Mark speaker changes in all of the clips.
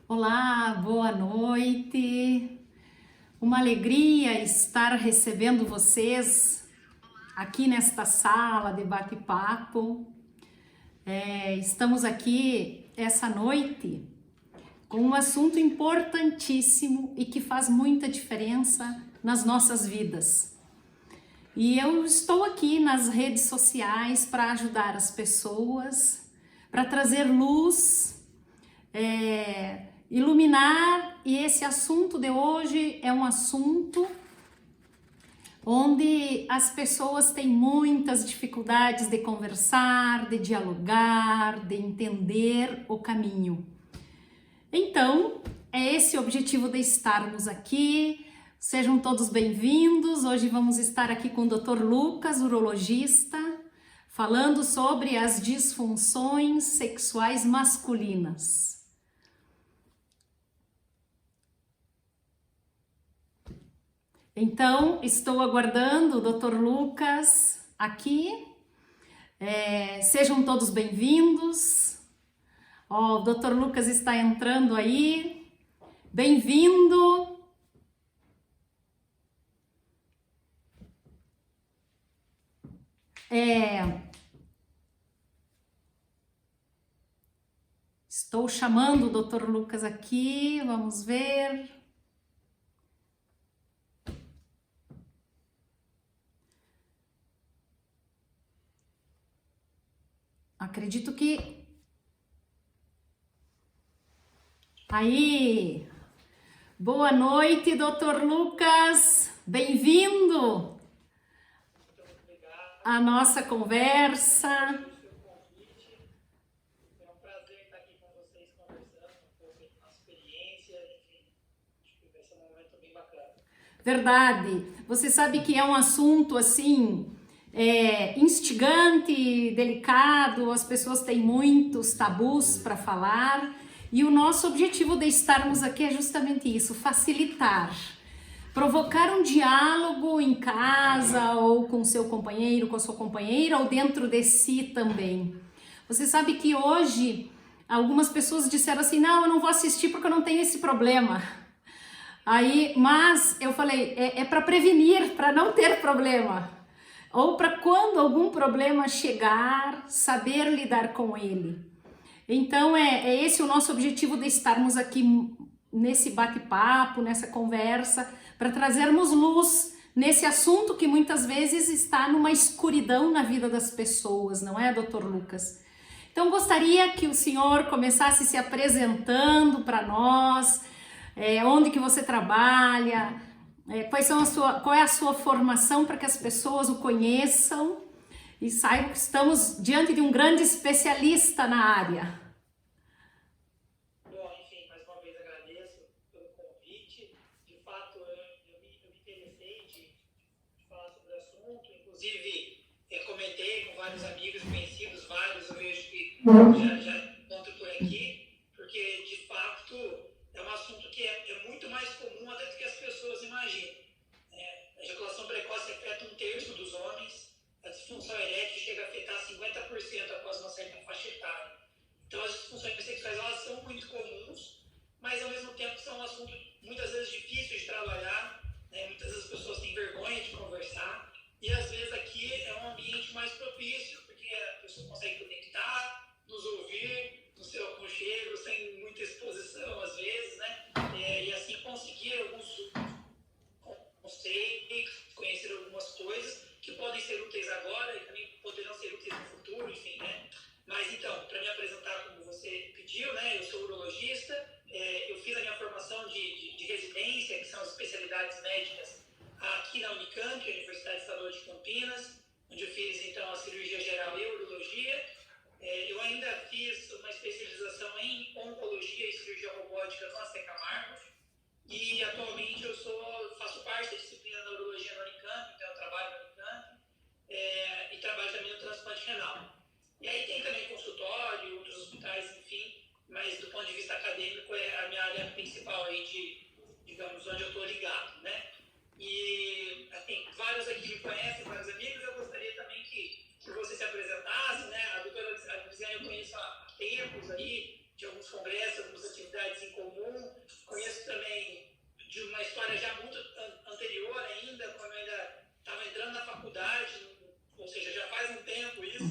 Speaker 1: Olá, boa noite. Uma alegria estar recebendo vocês aqui nesta sala de bate-papo. Estamos aqui essa noite com um assunto importantíssimo e que faz muita diferença nas nossas vidas. E eu estou aqui nas redes sociais para ajudar as pessoas, para trazer luz, iluminar, e esse assunto de hoje é um assunto onde as pessoas têm muitas dificuldades de conversar, de dialogar, de entender o caminho. Então, é esse o objetivo de estarmos aqui. Sejam todos bem-vindos. Hoje vamos estar aqui com o Dr. Lucas, urologista, falando sobre as disfunções sexuais masculinas. Então, estou aguardando o Dr. Lucas aqui. Sejam todos bem-vindos. O Dr. Lucas está entrando aí. Bem-vindo. Estou chamando o Dr. Lucas aqui. Vamos ver. Acredito que... Aí! Boa noite, Dr. Lucas! Bem-vindo à nossa conversa.
Speaker 2: É um prazer estar aqui com vocês conversando um pouco da nossa experiência, enfim, acho que vai ser um momento bem bacana.
Speaker 1: Verdade! Você sabe que é um assunto assim... instigante, delicado, as pessoas têm muitos tabus para falar e o nosso objetivo de estarmos aqui é justamente isso, facilitar, provocar um diálogo em casa ou com seu companheiro, com a sua companheira ou dentro de si também. Você sabe que hoje algumas pessoas disseram assim, não, eu não vou assistir porque eu não tenho esse problema. Mas eu falei, é para prevenir, para não ter problema. Ou para quando algum problema chegar, saber lidar com ele. Então é esse o nosso objetivo de estarmos aqui nesse bate-papo, nessa conversa, para trazermos luz nesse assunto que muitas vezes está numa escuridão na vida das pessoas, não é, Dr. Lucas? Então gostaria que o senhor começasse se apresentando para nós, onde que você trabalha, qual é a sua formação para que as pessoas o conheçam e saibam que estamos diante de um grande especialista na área.
Speaker 2: Bom, enfim, mais uma vez agradeço pelo convite. De fato, eu me interessei de falar sobre o assunto, inclusive comentei com vários amigos conhecidos, vários eu vejo que já encontro por aqui, porque de fato é um assunto que é muito mais comum até do que as pessoas imaginam. A ejaculação precoce afeta 1/3 dos homens, a disfunção erétil chega a afetar 50% após uma certa faixa etária. Então as disfunções sexuais elas são muito comuns, mas ao mesmo tempo são um assunto muitas vezes difícil de trabalhar, muitas vezes as pessoas têm vergonha de conversar, e às vezes aqui é um ambiente mais propício, porque a pessoa consegue conectar, nos ouvir, no seu aconchego, sem muita exposição às vezes, e assim conseguir alguns conceitos, conhecer algumas coisas que podem ser úteis agora e também poderão ser úteis no futuro, enfim, Mas então, para me apresentar como você pediu, eu sou urologista, eu fiz a minha formação de residência, que são as especialidades médicas aqui na Unicamp, Universidade Estadual de Campinas, onde eu fiz então a cirurgia geral e urologia. Eu ainda fiz uma especialização em oncologia e cirurgia robótica no Azteca Camargo, e atualmente eu faço parte da disciplina da urologia na Unicamp, então eu trabalho na Unicamp e trabalho também no transplante renal. E aí tem também consultório, outros hospitais, enfim, mas do ponto de vista acadêmico é a minha área principal aí digamos, onde eu estou ligado, E tem vários aqui que me conhecem, vários amigos, eu gostaria também que você se apresentasse, A doutora Lisiane eu conheço há tempos aí, de alguns alguns congressos, algumas atividades em comum. Conheço também de uma história já muito anterior ainda, quando eu ainda estava entrando na faculdade, ou seja, já faz um tempo isso,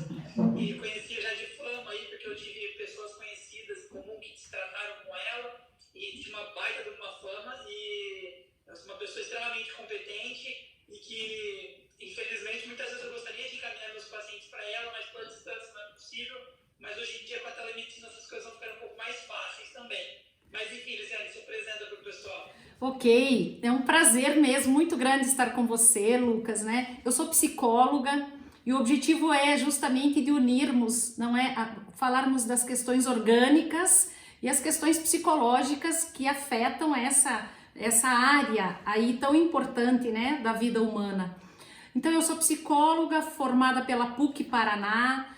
Speaker 2: e conhecia já de fama aí, porque eu tive pessoas conhecidas em comum que se trataram com ela, e tinha uma baita de uma fama, e uma pessoa extremamente competente, e que, infelizmente, muitas vezes eu gostaria de encaminhar meus pacientes para ela, mas por distância não é possível. Mas hoje em dia, com a telemedicina, essas coisas vão ficar um pouco mais fáceis também. Mas enfim, Lisiane, se apresenta para o pessoal.
Speaker 1: Ok, é um prazer mesmo, muito grande estar com você, Lucas, né? Eu sou psicóloga e o objetivo é justamente de unirmos, não é, falarmos das questões orgânicas e as questões psicológicas que afetam essa área aí tão importante, né, da vida humana. Então, eu sou psicóloga formada pela PUC Paraná.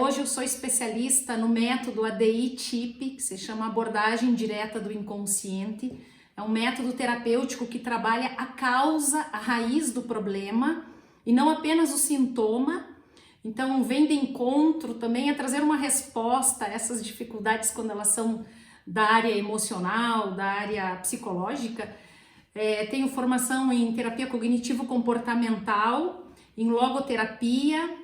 Speaker 1: Hoje eu sou especialista no método ADI-TIP, que se chama abordagem direta do inconsciente. É um método terapêutico que trabalha a causa, a raiz do problema e não apenas o sintoma. Então, vem de encontro também a trazer uma resposta a essas dificuldades quando elas são da área emocional, da área psicológica. Tenho formação em terapia cognitivo-comportamental, em logoterapia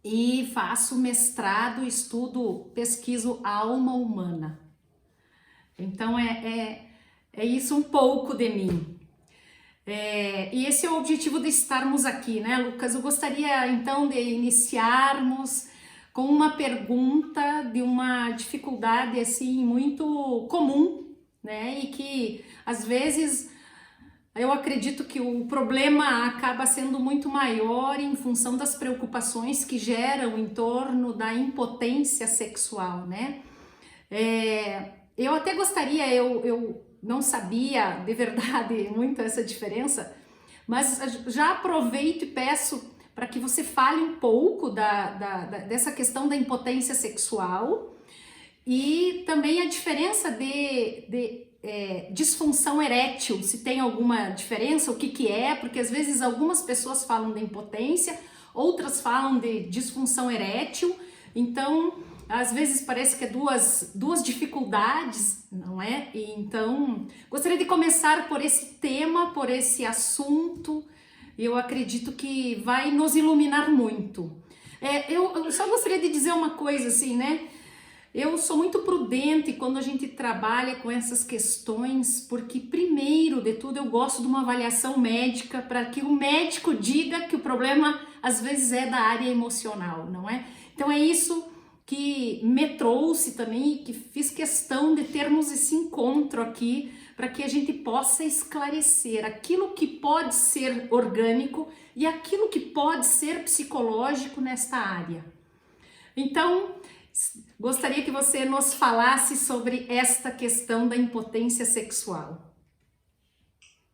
Speaker 1: e faço mestrado, estudo, pesquiso alma humana. Então é isso um pouco de mim. E esse é o objetivo de estarmos aqui, né, Lucas? Eu gostaria então de iniciarmos com uma pergunta de uma dificuldade assim muito comum, né? E que às vezes eu acredito que o problema acaba sendo muito maior em função das preocupações que geram em torno da impotência sexual, né? Eu até gostaria, eu não sabia de verdade muito essa diferença, mas já aproveito e peço para que você fale um pouco dessa questão da impotência sexual e também a diferença de disfunção erétil, se tem alguma diferença, o que é, porque às vezes algumas pessoas falam de impotência, outras falam de disfunção erétil, então às vezes parece que é duas dificuldades, não é? E então gostaria de começar por esse tema, por esse assunto, eu acredito que vai nos iluminar muito. Eu só gostaria de dizer uma coisa assim, né? Eu sou muito prudente quando a gente trabalha com essas questões, porque primeiro de tudo eu gosto de uma avaliação médica para que o médico diga que o problema às vezes é da área emocional, não é? Então é isso que me trouxe também, que fiz questão de termos esse encontro aqui para que a gente possa esclarecer aquilo que pode ser orgânico e aquilo que pode ser psicológico nesta área. Então, gostaria que você nos falasse sobre esta questão da impotência sexual.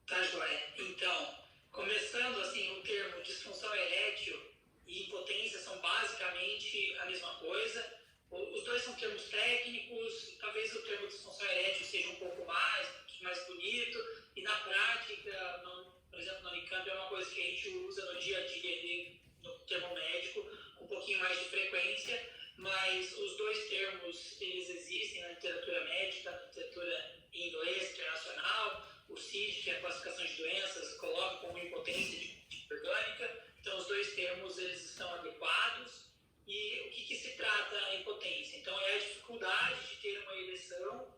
Speaker 2: Tá, joia. Então, começando assim, o termo disfunção erétil e impotência são basicamente a mesma coisa. Os dois são termos técnicos, talvez o termo disfunção erétil seja um pouco mais bonito, e na prática, por exemplo, na Unicamp é uma coisa que a gente usa no dia a dia, no termo médico, com um pouquinho mais de frequência, mas os dois termos, eles existem na literatura médica, na literatura em inglês internacional. O CID, que é a classificação de doenças, coloca como impotência orgânica. Então, os dois termos, eles estão adequados. E o que se trata a impotência? Então, é a dificuldade de ter uma ereção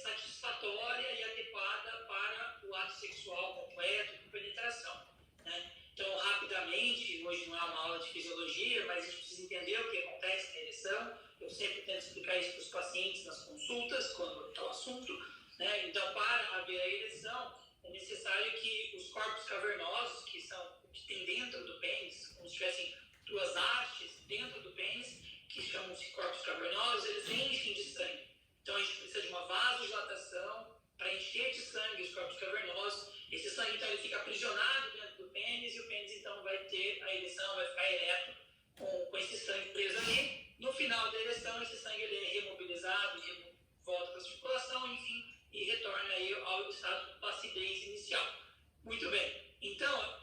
Speaker 2: satisfatória e adequada para o ato sexual completo, com penetração, né? Então, rapidamente, hoje não é uma aula de fisiologia, mas a gente precisa entender o que acontece na ereção. Eu sempre tento explicar isso para os pacientes nas consultas, quando está o assunto, né? Então, para haver a ereção, é necessário que os corpos cavernosos, que são o que tem dentro do pênis, como se tivessem duas hastes dentro do pênis, que chamam-se corpos cavernosos, eles enchem de sangue. Então, a gente precisa de uma vasodilatação para encher de sangue os corpos cavernosos. Esse sangue, então, ele fica aprisionado dentro do pênis, e o pênis, então, vai ter a ereção, vai ficar ereto com esse sangue preso ali. No final da ereção, esse sangue ele é remobilizado, volta para a circulação, enfim, e retorna aí ao estado de placidez inicial. Muito bem. Então,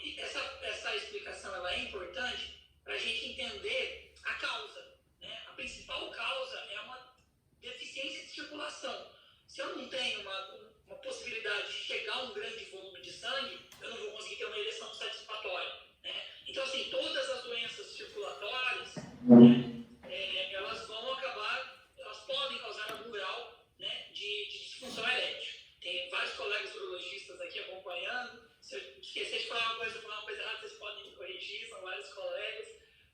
Speaker 2: essa explicação ela é importante para a gente entender a causa, né? A principal causa é uma deficiência circulação. Se eu não tenho uma possibilidade de chegar a um grande volume de sangue, eu não vou conseguir ter uma ereção satisfatória, né? Então, assim, todas as doenças circulatórias, né, elas vão acabar, elas podem causar algum grau, né, de disfunção erétil. Tem vários colegas urologistas aqui acompanhando. Se eu esquecer de falar uma coisa errada, vocês podem me corrigir, são vários colegas.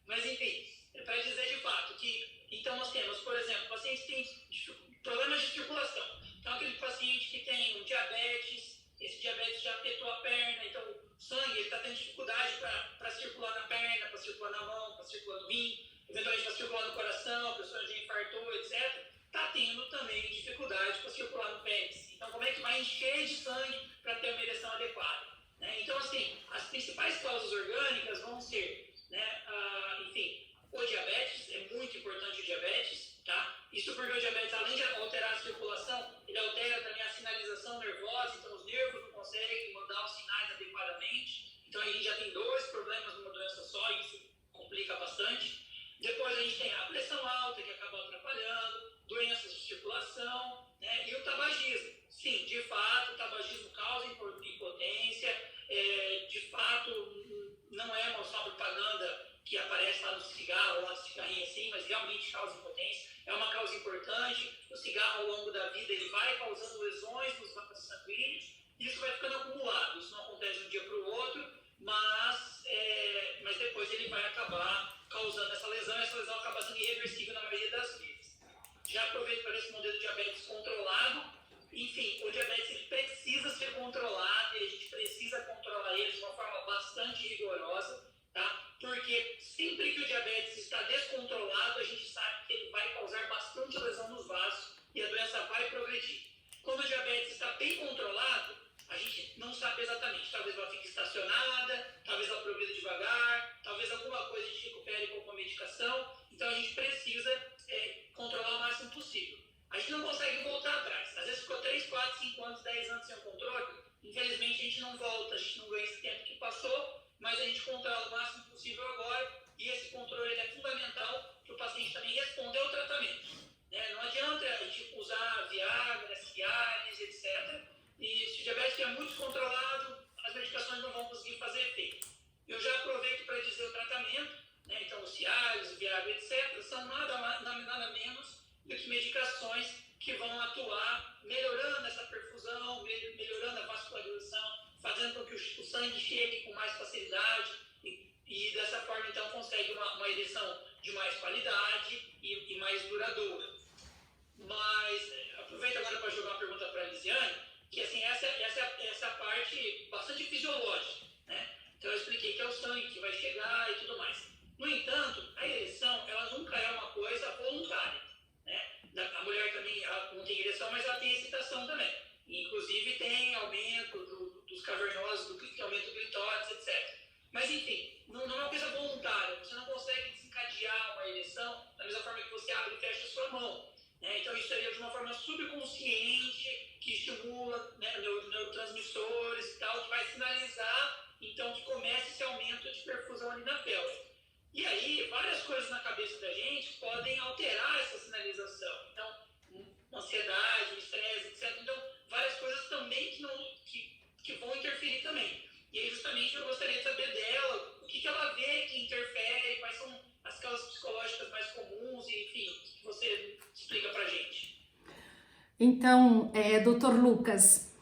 Speaker 2: Mas, enfim, é para dizer de fato que, então, nós temos, por exemplo, pacientes que têm problemas de circulação. Então, aquele paciente que tem um diabetes, esse diabetes já afetou a perna, então o sangue está tendo dificuldade para circular na perna, para circular na mão, para circular no rim, eventualmente para circular no coração, a pessoa já infartou, etc. Está tendo também dificuldade para circular no pênis. Então, como é que vai encher de sangue para ter uma ereção adequada? Né? Então, assim, as principais causas orgânicas vão ser, né, enfim, o diabetes, é muito importante o diabetes, tá? Isso porque o diabetes, além de alterar a circulação, ele altera também a sinalização nervosa, então os nervos não conseguem mandar os sinais adequadamente. Então, a gente já tem dois problemas numa doença só, e isso complica bastante. Depois a gente tem a pressão alta, que acaba atrapalhando, doenças de circulação, né? E o tabagismo. Sim, de fato, o tabagismo causa impotência, de fato, não é uma propaganda que aparece lá no cigarro, lá no cigarrinho assim, mas realmente causa impotência. É uma causa importante. O cigarro, ao longo da vida, ele vai causando lesões nos vasos sanguíneos, e isso vai ficando acumulado. Isso não acontece de um dia para o outro, mas depois ele vai acabar causando essa lesão, e essa lesão acaba sendo irreversível na maioria das vezes. Já aproveito para responder do diabetes controlado. Enfim, o diabetes ele precisa ser controlado, e a gente precisa controlar ele de uma forma bastante rigorosa, tá? Porque sempre que o diabetes está descontrolado, a gente sabe que ele vai causar bastante lesão nos vasos e a doença vai progredir. Quando o diabetes está bem controlado, a gente não sabe exatamente. Talvez ela fique estacionada, talvez ela progrida devagar, talvez alguma coisa a gente recupere com a medicação. Então a gente precisa controlar o máximo possível. A gente não consegue voltar atrás. Às vezes ficou 3, 4, 5 anos, 10 anos sem o controle. Infelizmente a gente não volta, a gente não ganha esse tempo que passou, mas a gente controla o máximo possível agora, e esse controle é fundamental para o paciente também responder ao tratamento. Né? Não adianta a gente usar Viagra, Cialis, etc. E se o diabetes é muito descontrolado, as medicações não vão conseguir fazer efeito. Eu já aproveito para dizer o tratamento, né? Então o Cialis, o Viagra, etc. são nada menos do que medicações que vão atuar melhorando essa perfusão, melhorando a vascularização, fazendo com que o sangue chegue com mais facilidade e dessa forma, então, consegue uma ereção de mais qualidade e mais duradoura. Mas, aproveito agora para jogar uma pergunta para a Lisiane, que, assim, essa é a parte bastante fisiológica, né? Então, eu expliquei que é o sangue que vai chegar e tudo mais. No entanto, a ereção, ela nunca é uma coisa voluntária, né? A mulher também ela não tem ereção, mas ela tem excitação também. Inclusive, tem aumento dos cavernosos, aumento do clitóris, etc. Mas, enfim, não é uma coisa voluntária. Você não consegue desencadear uma ereção da mesma forma que você abre e fecha a sua mão, né? Então, isso seria de uma forma subconsciente, que estimula, né, neurotransmissores e tal, que vai sinalizar, então, que comece esse aumento de perfusão ali na pelve. E aí, várias coisas na cabeça da gente podem alterar essa sinalização. Então, ansiedade, estresse, etc. Então, várias coisas também que vão interferir também. E aí, justamente, eu gostaria de saber dela, o que ela vê que interfere, quais são as causas psicológicas mais comuns, e, enfim, o que você explica pra gente.
Speaker 1: Então, Dr. Lucas,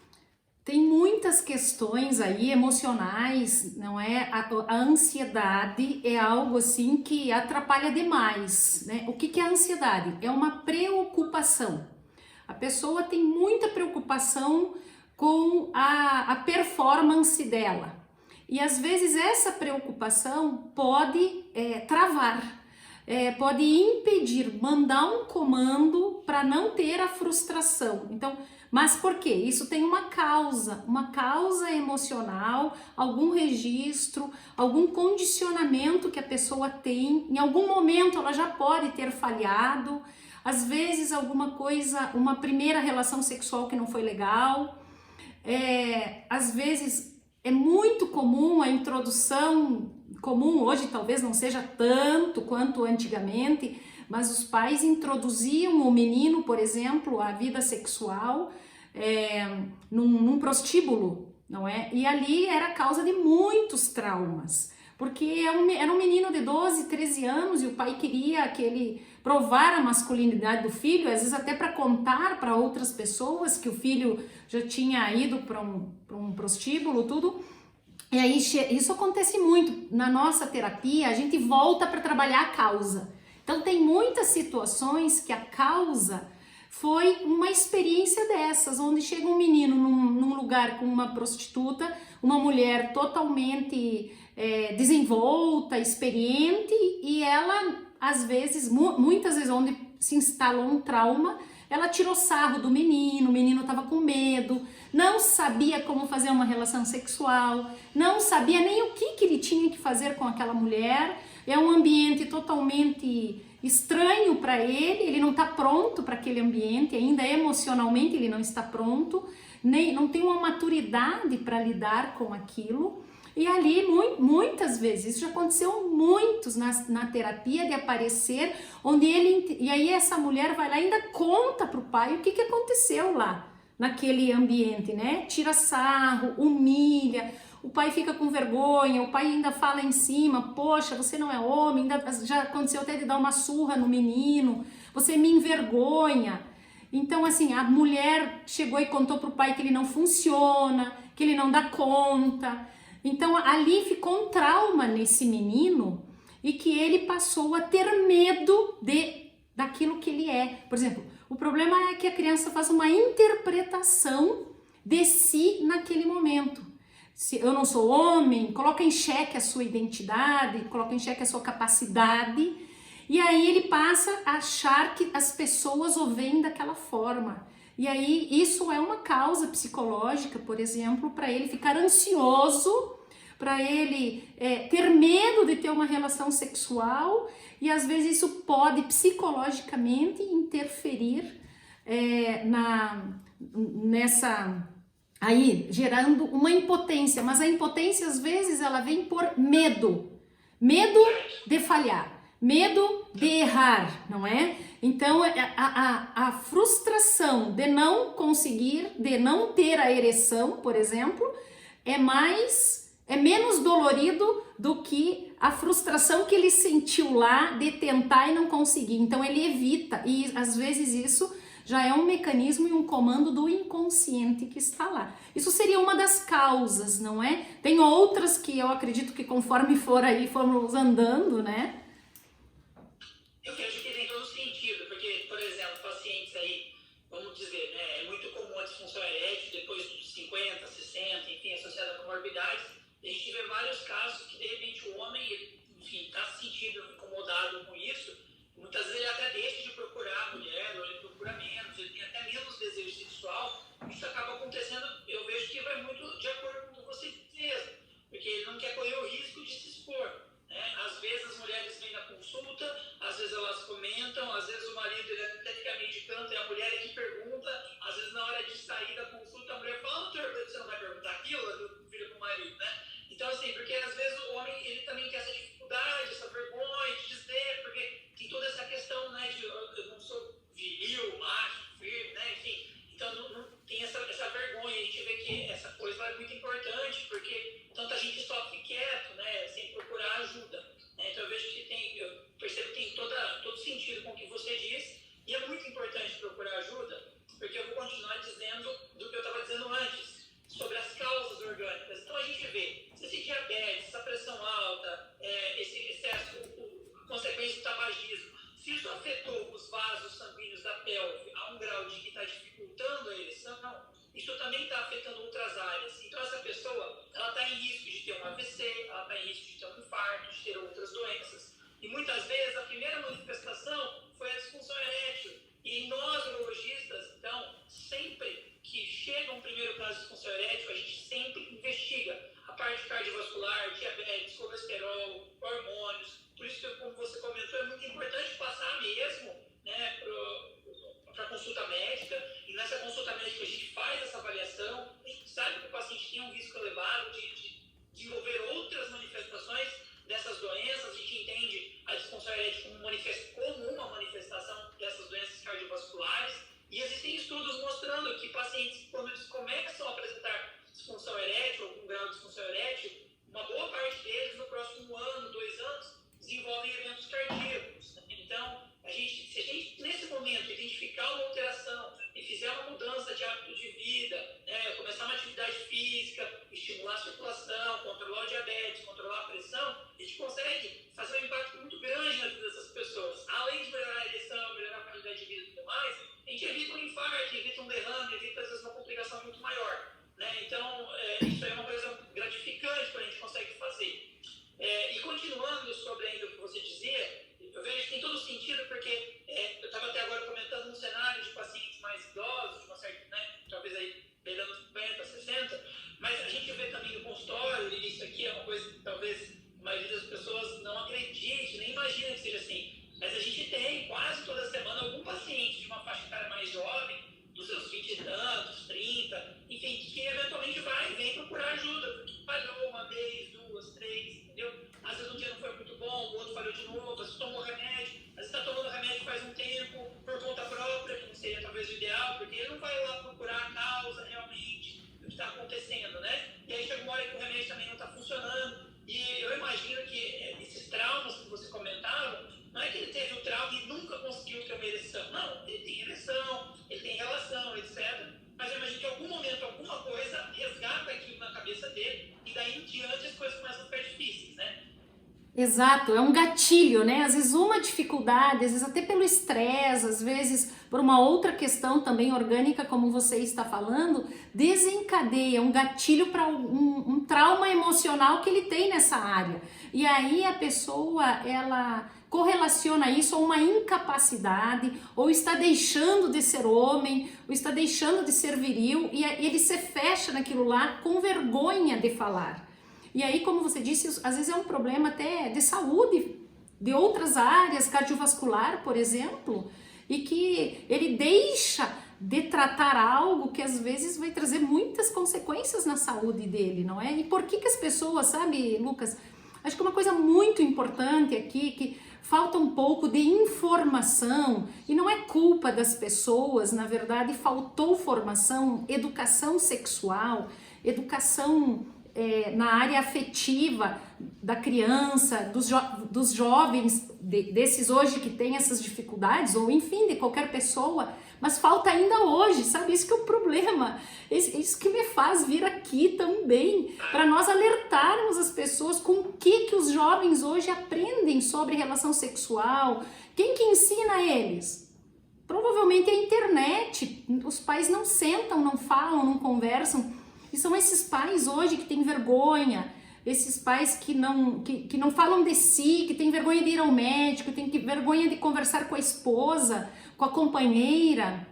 Speaker 1: tem muitas questões aí emocionais, não é? A ansiedade é algo assim que atrapalha demais, né? O que é a ansiedade? É uma preocupação. A pessoa tem muita preocupação com a performance dela. E às vezes essa preocupação pode travar, pode impedir, mandar um comando para não ter a frustração. Então, mas por quê? Isso tem uma causa emocional, algum registro, algum condicionamento que a pessoa tem. Em algum momento ela já pode ter falhado, às vezes alguma coisa, uma primeira relação sexual que não foi legal. Às vezes é muito comum a introdução, comum hoje talvez não seja tanto quanto antigamente, Mas os pais introduziam o menino, por exemplo, à vida sexual num prostíbulo, não é? E ali era causa de muitos traumas, porque era um menino de 12, 13 anos e o pai queria que ele provar a masculinidade do filho, às vezes até para contar para outras pessoas que o filho já tinha ido para um prostíbulo, tudo. E aí isso acontece muito. Na nossa terapia, a gente volta para trabalhar a causa. Então tem muitas situações que a causa foi uma experiência dessas, onde chega um menino num lugar com uma prostituta, uma mulher totalmente desenvolta, experiente, e ela, às vezes, muitas vezes, onde se instalou um trauma, ela tirou sarro do menino, o menino estava com medo, não sabia como fazer uma relação sexual, não sabia nem o que ele tinha que fazer com aquela mulher, é um ambiente totalmente estranho para ele não está pronto para aquele ambiente, ainda emocionalmente ele não está pronto, nem não tem uma maturidade para lidar com aquilo. E ali, muitas vezes, isso já aconteceu muitos na terapia, de aparecer, onde e aí essa mulher vai lá e ainda conta para o pai o que aconteceu lá, naquele ambiente, né? Tira sarro, humilha, o pai fica com vergonha, o pai ainda fala em cima, poxa, você não é homem, ainda, já aconteceu até de dar uma surra no menino, você me envergonha. Então, assim, a mulher chegou e contou para o pai que ele não funciona, que ele não dá conta. Então ali ficou um trauma nesse menino e que ele passou a ter medo daquilo que ele é. Por exemplo, o problema é que a criança faz uma interpretação de si naquele momento. Se eu não sou homem, coloca em xeque a sua identidade, coloca em xeque a sua capacidade, e aí ele passa a achar que as pessoas o veem daquela forma. E aí isso é uma causa psicológica, por exemplo, para ele ficar ansioso, para ele ter medo de ter uma relação sexual, e às vezes isso pode psicologicamente interferir aí gerando uma impotência, mas a impotência às vezes ela vem por medo de falhar, medo de errar, não é? Então a frustração de não conseguir, de não ter a ereção, por exemplo, é menos dolorido do que a frustração que ele sentiu lá de tentar e não conseguir. Então ele evita, e às vezes isso já é um mecanismo e um comando do inconsciente que está lá. Isso seria uma das causas, não é? Tem outras que eu acredito que conforme formos andando, né?
Speaker 2: Eu vejo que tem todo sentido, porque, por exemplo, pacientes aí, vamos dizer, né, é muito comum a disfunção erétil depois dos 50, 60, enfim, associada a comorbidades. A gente vê vários casos que, de repente, o homem, enfim, está se sentindo incomodado com isso. Muitas vezes ele até deixa de procurar a mulher, ou ele procura menos, ele tem até menos desejo sexual. Isso acaba acontecendo, eu vejo que vai muito de acordo com você mesmo, porque ele não quer correr o risco de se expor, né? Às vezes as mulheres vêm na consulta, às vezes elas comentam, às vezes o marido ele até fica meio de canto e a mulher é que pergunta, às vezes na hora de sair da consulta a mulher fala, você não vai perguntar aquilo? Vira pro marido, né? Então assim, porque às vezes o homem ele também quer essa dificuldade, essa vergonha de dizer, porque tem toda essa questão, né, de eu não sou viril, macho, firme, né, enfim, então não tem essa vergonha. A gente vê que essa coisa é muito importante, porque tanta gente sofre quieto, né, sem procurar ajuda, né? Então eu vejo que eu percebo que tem todo sentido com o que você diz, e é muito importante procurar ajuda, porque eu vou continuar dizendo do que eu estava dizendo antes, sobre as causas orgânicas. Então a gente vê esse diabetes, essa pressão alta, esse excesso, a consequência do tabagismo, se isso afetou os vasos sanguíneos da pelve a um grau de que está dificultando a ereção, isso também está afetando outras áreas. Então essa pessoa, ela está em risco de ter um AVC, ela está em risco de ter um infarto, de ter outras doenças. E muitas vezes a primeira manifestação foi a disfunção erétil. E nós, urologistas, então, sempre que chega um primeiro caso de disfunção erétil, a gente sempre investiga a parte cardiovascular, diabetes, colesterol, hormônios. Por isso que, como você comentou, é muito importante passar mesmo, né, para consulta médica. E nessa consulta médica a gente faz essa avaliação. A gente sabe que o paciente tem um risco elevado de desenvolver outras manifestações dessas doenças. A gente entende a disfunção erétil como uma manifestação
Speaker 1: Exato, é um gatilho, né? Às vezes uma dificuldade, às vezes até pelo estresse, às vezes por uma outra questão também orgânica, como você está falando, desencadeia um gatilho para um trauma emocional que ele tem nessa área. E aí a pessoa, ela correlaciona isso a uma incapacidade, ou está deixando de ser homem, ou está deixando de ser viril, e ele se fecha naquilo lá com vergonha de falar. E aí, como você disse, às vezes é um problema até de saúde, de outras áreas, cardiovascular, por exemplo, e que ele deixa de tratar algo que às vezes vai trazer muitas consequências na saúde dele, não é? E por que as pessoas, sabe, Lucas, acho que uma coisa muito importante aqui, que falta um pouco de informação, e não é culpa das pessoas, na verdade, faltou formação, educação sexual, educação na área afetiva da criança, dos jovens, desses hoje que têm essas dificuldades, ou enfim, de qualquer pessoa, mas falta ainda hoje, sabe? Isso que é o problema, isso que me faz vir aqui também, para nós alertarmos as pessoas com o que os jovens hoje aprendem sobre relação sexual, quem que ensina eles? Provavelmente a internet, os pais não sentam, não falam, não conversam. E são esses pais hoje que têm vergonha, esses pais que não falam de si, que têm vergonha de ir ao médico, têm vergonha de conversar com a esposa, com a companheira,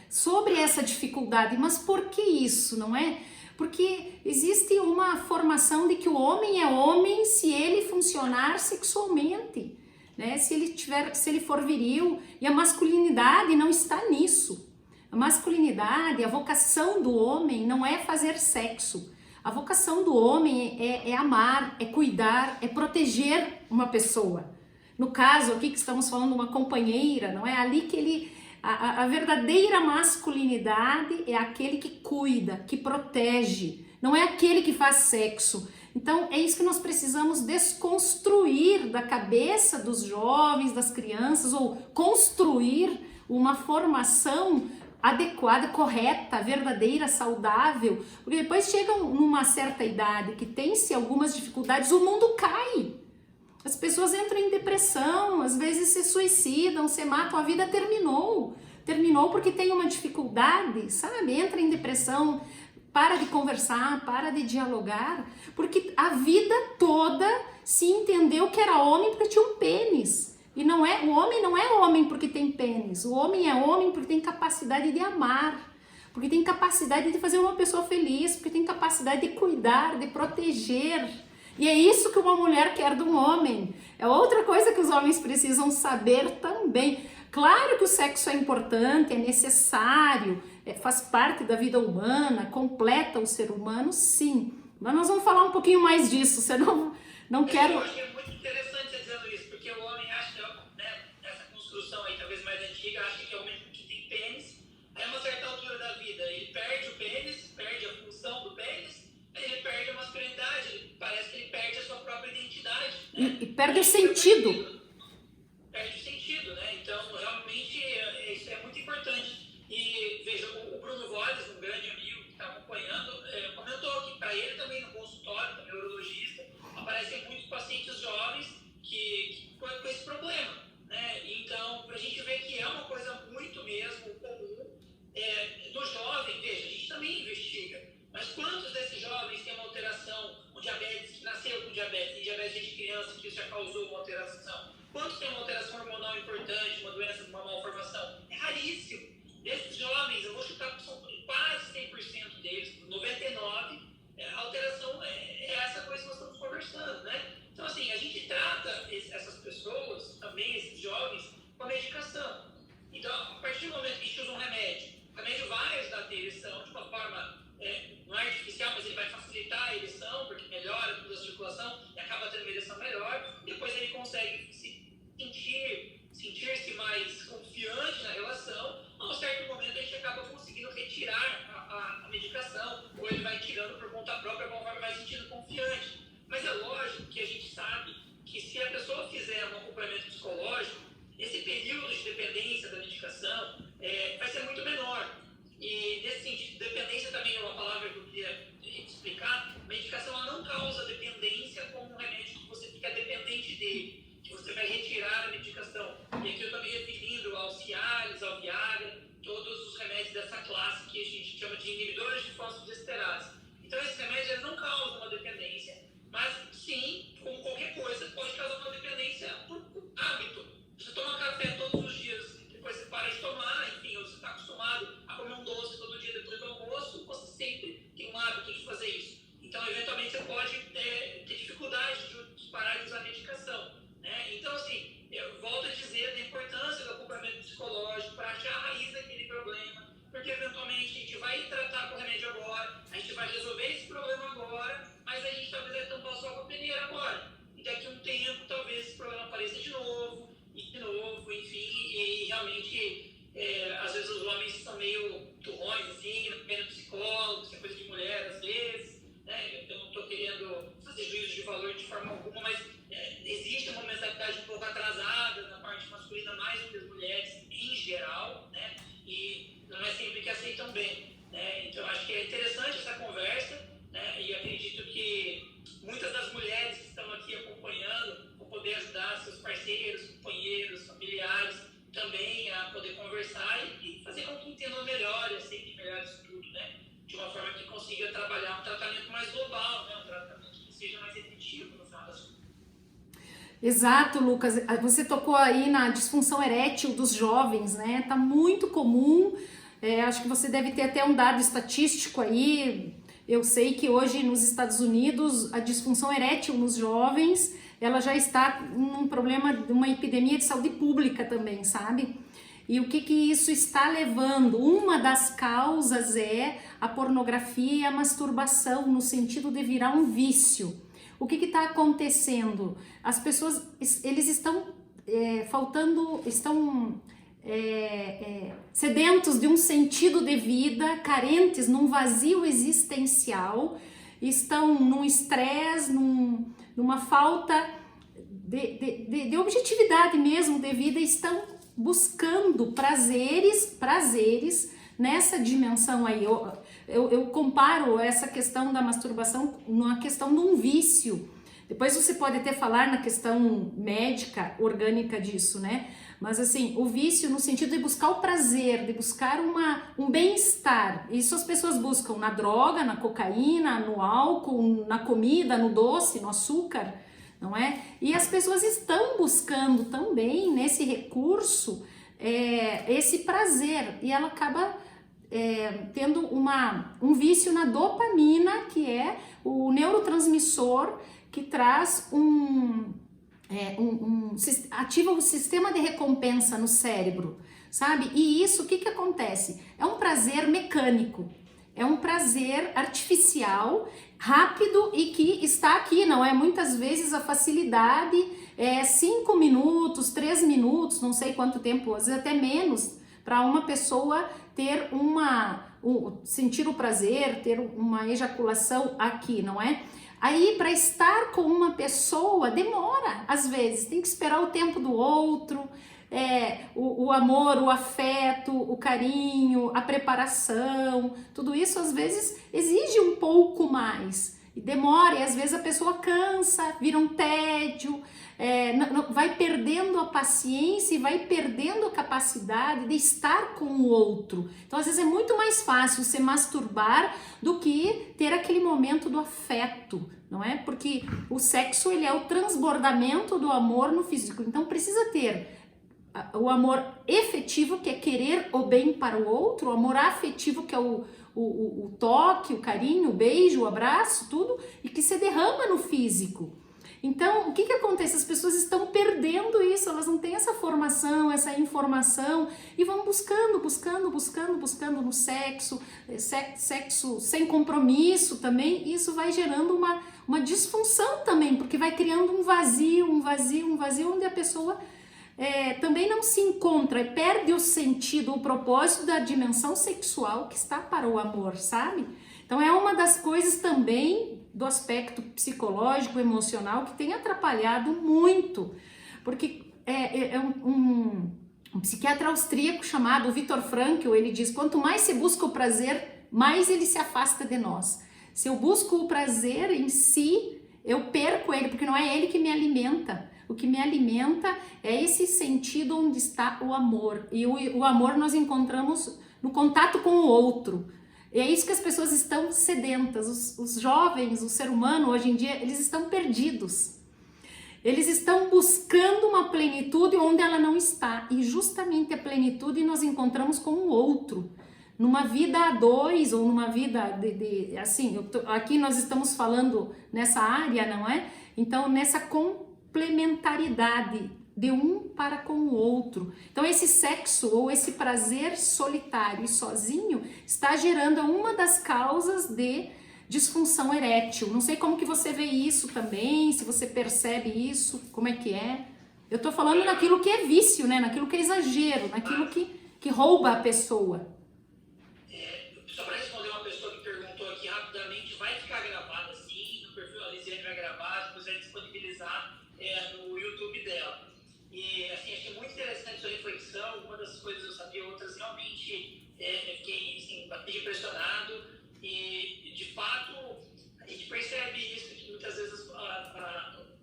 Speaker 1: sobre essa dificuldade. Mas por que isso, não é? Porque existe uma formação de que o homem é homem se ele funcionar sexualmente, né? Se ele for viril, e a masculinidade não está nisso. A masculinidade, a vocação do homem não é fazer sexo. A vocação do homem é amar, é cuidar, é proteger uma pessoa. No caso aqui que estamos falando de uma companheira, não é? Ali que a verdadeira masculinidade é aquele que cuida, que protege, não é aquele que faz sexo. Então é isso que nós precisamos desconstruir da cabeça dos jovens, das crianças, ou construir uma formação adequada, correta, verdadeira, saudável, porque depois chegam numa certa idade que tem-se algumas dificuldades, o mundo cai, as pessoas entram em depressão, às vezes se suicidam, se matam, a vida terminou porque tem uma dificuldade, sabe, entra em depressão, para de conversar, para de dialogar, porque a vida toda se entendeu que era homem porque tinha um pênis. E o homem não é homem porque tem pênis, o homem é homem porque tem capacidade de amar, porque tem capacidade de fazer uma pessoa feliz, porque tem capacidade de cuidar, de proteger. E é isso que uma mulher quer de um homem. É outra coisa que os homens precisam saber também. Claro que o sexo é importante, é necessário, faz parte da vida humana, completa o ser humano, sim. Mas nós vamos falar um pouquinho mais disso, senão não quero...
Speaker 2: Eu achei muito interessante você dizendo isso, porque o homem acha, né, essa construção aí, talvez mais antiga, acha que é o homem que tem pênis, aí a uma certa altura da vida ele perde o pênis, perde a função do pênis, aí ele perde a masculinidade, parece que ele perde a sua própria identidade. Né?
Speaker 1: E perde o sentido.
Speaker 2: Perde o sentido, né? Então, realmente, isso é muito importante. E, veja, o Bruno Voles, um grande amigo que está acompanhando, comentou que para ele também no consultório, também urologista, aparecem muitos pacientes jovens com esse problema, né? Então, para a gente ver que é uma coisa muito mesmo comum no jovem, veja, a gente também investiga, mas quantos desses jovens têm uma alteração, um diabetes, que nasceu com diabetes, e diabetes de criança, que isso já causou uma alteração? Quantos têm uma alteração hormonal importante, uma doença de uma malformação? É raríssimo. realmente, às vezes os homens são meio turrões, assim, não querem psicólogo, isso é coisa de mulher, às vezes, né? Eu não estou querendo fazer juízo de valor de forma alguma, mas existe uma mentalidade um pouco atrasada na parte masculina, mais do que as mulheres em geral, né? E não é sempre que aceitam bem, né? Então, acho que é interessante essa conversa, né? E acredito que muitas das mulheres que estão aqui acompanhando vão poder ajudar seus parceiros, companheiros, familiares também a poder conversar e fazer com que entendam melhor e aceitem melhor isso tudo, né? De uma forma que consiga trabalhar um tratamento mais global, né? Um tratamento que seja mais efetivo no final das contas.
Speaker 1: Exato, Lucas. Você tocou aí na disfunção erétil dos jovens, né? Tá muito comum. Acho que você deve ter até um dado estatístico aí. Eu sei que hoje nos Estados Unidos a disfunção erétil nos jovens, ela já está num problema, uma epidemia de saúde pública também, sabe? E o que isso está levando? Uma das causas é a pornografia e a masturbação, no sentido de virar um vício. O que está acontecendo? As pessoas, eles estão sedentos de um sentido de vida, carentes num vazio existencial, estão num estresse, numa falta de objetividade mesmo de vida, estão buscando prazeres nessa dimensão aí. Eu comparo essa questão da masturbação numa questão de um vício. Depois você pode até falar na questão médica, orgânica disso, né? Mas assim, o vício no sentido de buscar o prazer, de buscar um bem-estar. Isso as pessoas buscam na droga, na cocaína, no álcool, na comida, no doce, no açúcar, não é? E as pessoas estão buscando também nesse recurso esse prazer, e ela acaba tendo um vício na dopamina, que é o neurotransmissor que traz ativa o sistema de recompensa no cérebro, sabe? E isso, o que acontece? É um prazer mecânico, é um prazer artificial, rápido e que está aqui, não é? Muitas vezes a facilidade 5 minutos, 3 minutos, não sei quanto tempo, às vezes até menos, para uma pessoa ter sentir o prazer, ter uma ejaculação aqui, não é? Aí, para estar com uma pessoa, demora, às vezes, tem que esperar o tempo do outro, o amor, o afeto, o carinho, a preparação, tudo isso, às vezes, exige um pouco mais, e demora, e às vezes a pessoa cansa, vira um tédio, vai perdendo a paciência e vai perdendo a capacidade de estar com o outro. Então, às vezes é muito mais fácil se masturbar do que ter aquele momento do afeto, não é? Porque o sexo, ele é o transbordamento do amor no físico. Então, precisa ter o amor efetivo, que é querer o bem para o outro, o amor afetivo, que é o toque, o carinho, o beijo, o abraço, tudo, e que se derrama no físico. Então, o que acontece? As pessoas estão perdendo isso, elas não têm essa formação, essa informação, e vão buscando no sexo sem compromisso também, e isso vai gerando uma disfunção também, porque vai criando um vazio, onde a pessoa também não se encontra, perde o sentido, o propósito da dimensão sexual que está para o amor, sabe? Então é uma das coisas também do aspecto psicológico, emocional, que tem atrapalhado muito, porque um psiquiatra austríaco chamado Viktor Frankl, ele diz: quanto mais se busca o prazer, mais ele se afasta de nós. Se eu busco o prazer em si, eu perco ele, porque não é ele que me alimenta. O que me alimenta é esse sentido onde está o amor, e o amor nós encontramos no contato com o outro. E é isso que as pessoas estão sedentas, os jovens, o ser humano hoje em dia, eles estão perdidos. Eles estão buscando uma plenitude onde ela não está. E justamente a plenitude nós encontramos com o outro. Numa vida a dois, ou numa vida aqui nós estamos falando nessa área, não é? Então, nessa complementaridade de um para com o outro. Então esse sexo ou esse prazer solitário e sozinho está gerando uma das causas de disfunção erétil. Não sei como que você vê isso também, se você percebe isso, como é que é? Eu tô falando naquilo que é vício, né? Naquilo que é exagero, naquilo que rouba a pessoa.
Speaker 2: Só para responder uma pessoa que perguntou aqui rapidamente, vai ficar gravado assim, no perfil da Lisiane vai gravar, depois vai disponibilizar no YouTube dela. E assim, achei muito interessante sua reflexão, uma das coisas eu sabia, outras realmente fiquei assim, bastante impressionado. E de fato, a gente percebe isso, que muitas vezes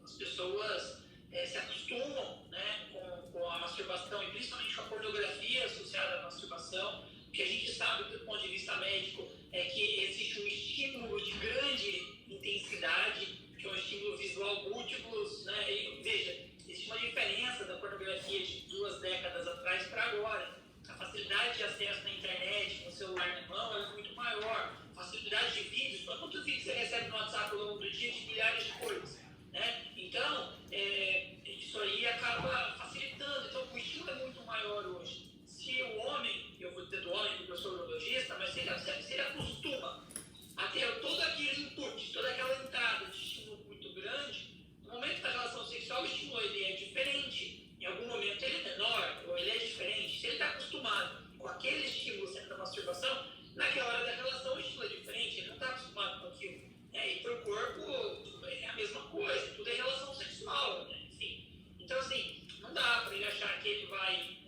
Speaker 2: as pessoas se acostumam, né, com a masturbação, e principalmente com a pornografia associada à masturbação, que a gente sabe do ponto de vista médico é que existe um estímulo de grande intensidade, que é um estímulo visual múltiplos, né? E, veja, existe uma diferença da pornografia de 2 décadas atrás para agora. A facilidade de acesso na internet, no celular na mão, é muito maior. A facilidade de vídeos, quantos vídeos você recebe no WhatsApp ao longo do dia de milhares de coisas, né? Então, isso aí acaba facilitando. Então, o estímulo é muito maior hoje. Se o homem, eu vou dizer do homem porque eu sou urologista, mas se ele acostuma a ter todo aquele input, toda aquela entrada de estímulo muito grande, no momento da relação sexual o estímulo ele é diferente, em algum momento ele é menor, ou ele é diferente. Se ele está acostumado com aquele estímulo sempre da masturbação, naquela hora da relação o estímulo é diferente, ele não está acostumado com aquilo. E para o corpo é a mesma coisa, tudo é relação sexual, né? Enfim. Então, assim, não dá para ele achar que ele vai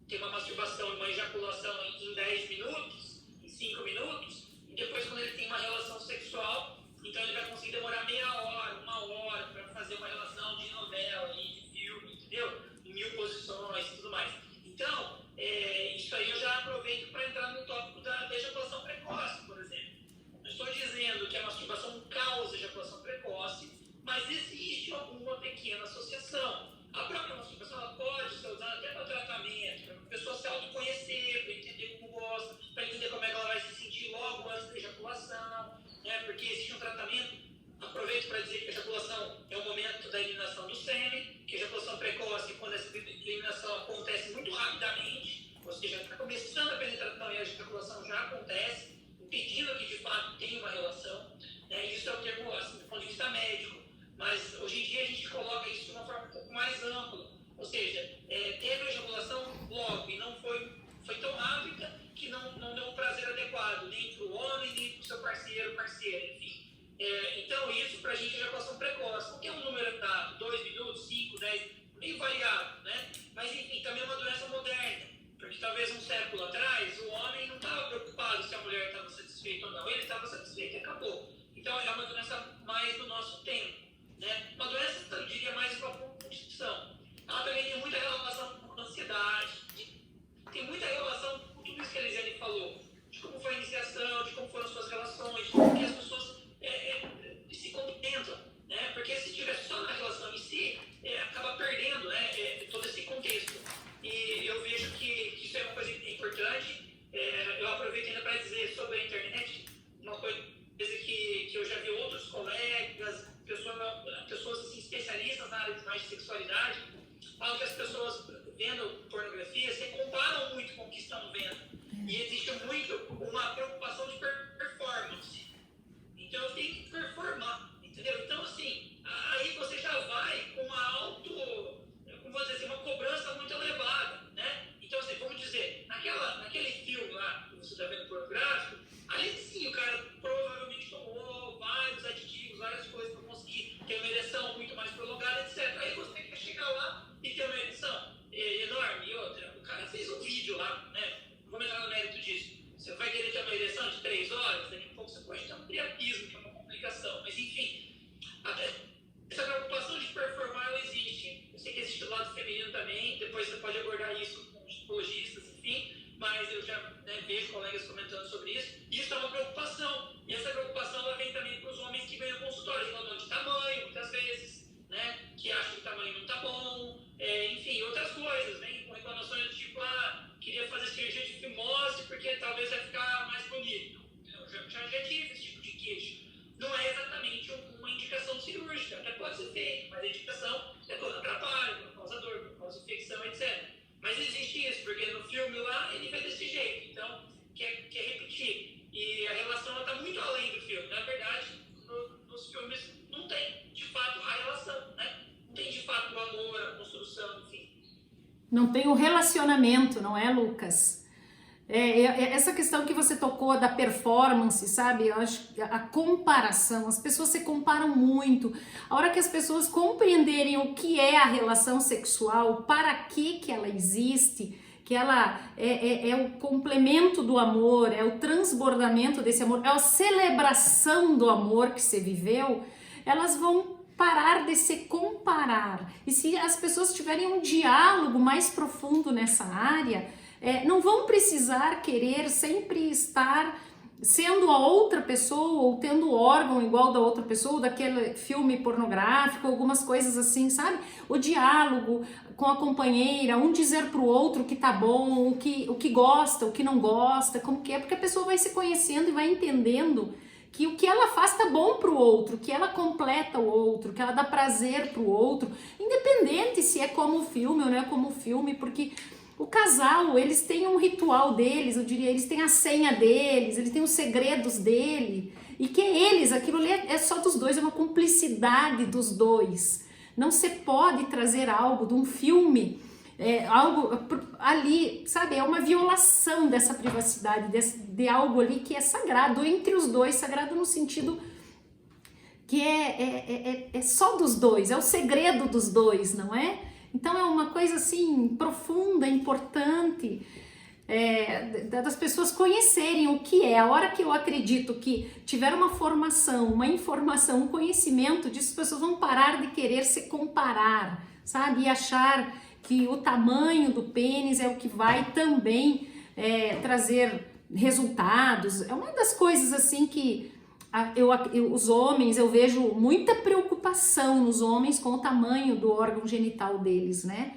Speaker 2: ter uma masturbação e uma ejaculação em 10 minutos, em 5 minutos, e depois quando ele tem uma relação sexual, então ele vai conseguir demorar meia hora, 1 hora para fazer uma relação de novela, de filme, entendeu? Em 1000 posições e tudo mais. Então, isso aí eu já aproveito para entrar no tópico da ejaculação precoce, por exemplo. Não estou dizendo que a masturbação causa ejaculação precoce, mas existe alguma pequena associação. A própria masturbação ela pode ser usada até para tratamento, para a pessoa se autoconhecer, para entender como gosta, para entender como é que ela vai se sentir logo antes da ejaculação, né? Porque existe um tratamento. Aproveito para dizer que a ejaculação é o momento da eliminação do sêmen, que a ejaculação precoce, quando essa eliminação acontece muito rapidamente, ou seja, está começando a penetração e a ejaculação já acontece, impedindo que de fato tenha uma relação, né? Isso é o termo assim, do ponto de vista médico. Mas hoje em dia a gente coloca isso de uma forma um pouco mais ampla. Ou seja, teve a ejaculação logo e não foi tão rápida que não deu um prazer adequado, nem para o homem, nem para o seu parceira, enfim. Então isso para a gente é ejaculação precoce. Qualquer um número dado, 2 minutos, 5, 10, meio variável, né? Mas enfim, também é uma doença moderna. Porque talvez um século atrás o homem não estava preocupado se a mulher estava satisfeita ou não. Ele estava satisfeito e acabou. Então é uma doença mais do nosso tempo. Né? Uma doença, eu diria, mais com a compulsão. Ela também tem muita relação com a ansiedade, tem muita relação com tudo isso que a Elisiane falou, de como foi a iniciação, de como foram suas relações, de como que as pessoas se complementam, né? Porque se estiver só na relação em si, acaba perdendo, né, todo esse contexto. E eu vejo que isso é uma coisa importante. Eu aproveito ainda para dizer sobre a internet, uma coisa que eu já vi outros colegas, pessoas assim, especialistas na área de sexualidade, falam que as pessoas vendo pornografia se comparam muito com o que estão vendo. E existe muito uma preocupação de performance. Então eu tenho que performar, entendeu? Então assim, aí você já vai com uma como vou dizer assim, uma cobrança muito elevada, né? Então assim, vamos dizer, naquele filme lá que você está vendo pornográfico, ali sim o cara provavelmente tomou vários aditivos, várias coisas para conseguir ter uma ereção muito mais prolongada, etc. Aí você quer chegar lá e ter uma ereção enorme. E outra, o cara fez um vídeo lá, né? Não vamos entrar no mérito disso. Você vai querer ter uma ereção de 3 horas, daqui a pouco você pode ter um priapismo, que é uma complicação. Mas enfim, essa preocupação de performar, ela existe. Eu sei que existe do lado feminino também, depois você pode abordar isso com psicologistas, enfim, mas eu já vejo colegas comentando sobre isso. Isso é uma preocupação. E essa preocupação ela vem também para os homens que vêm no consultório, falando de tamanho, muitas vezes, né? Que acham que o tamanho não está bom, enfim, outras coisas, vem com reclamações do tipo, queria fazer cirurgia de fimose porque talvez vai ficar mais bonito. Eu já tive esse tipo de queixa. Não é exatamente uma indicação cirúrgica, até pode ser feito, mas a indicação é por trabalho, por causa dor, por causa infecção, etc. Mas existe isso, porque no filme lá ele vê desse jeito, então quer repetir. E a relação está muito além do filme. Na verdade, nos filmes não tem de fato a relação, né? Não tem de fato o amor,
Speaker 1: não tem o relacionamento, não é, Lucas? Essa questão que você tocou da performance, sabe? Eu acho que a comparação, as pessoas se comparam muito. A hora que as pessoas compreenderem o que é a relação sexual, para que ela existe, que ela é o complemento do amor, é o transbordamento desse amor, é a celebração do amor que você viveu, elas vão parar de se comparar. E se as pessoas tiverem um diálogo mais profundo nessa área, não vão precisar querer sempre estar sendo a outra pessoa ou tendo o órgão igual da outra pessoa, ou daquele filme pornográfico, algumas coisas assim, sabe? O diálogo com a companheira, um dizer pro outro que tá bom, o que gosta, o que não gosta, como que é, porque a pessoa vai se conhecendo e vai entendendo que o que ela faz tá bom pro outro, que ela completa o outro, que ela dá prazer pro outro, independente se é como o filme ou não é como o filme, porque o casal, eles têm um ritual deles, eu diria, eles têm a senha deles, eles têm os segredos dele, e que eles, aquilo ali é só dos dois, é uma cumplicidade dos dois. Não se pode trazer algo de um filme, algo ali, sabe, é uma violação dessa privacidade, de algo ali que é sagrado entre os dois, sagrado no sentido que é só dos dois, é o segredo dos dois, não é? Então é uma coisa assim profunda, importante, das pessoas conhecerem o que é. A hora que eu acredito que tiver uma formação, uma informação, um conhecimento disso, as pessoas vão parar de querer se comparar, sabe? E achar que o tamanho do pênis é o que vai também trazer resultados. É uma das coisas assim que os homens, eu vejo muita preocupação nos homens com o tamanho do órgão genital deles, né?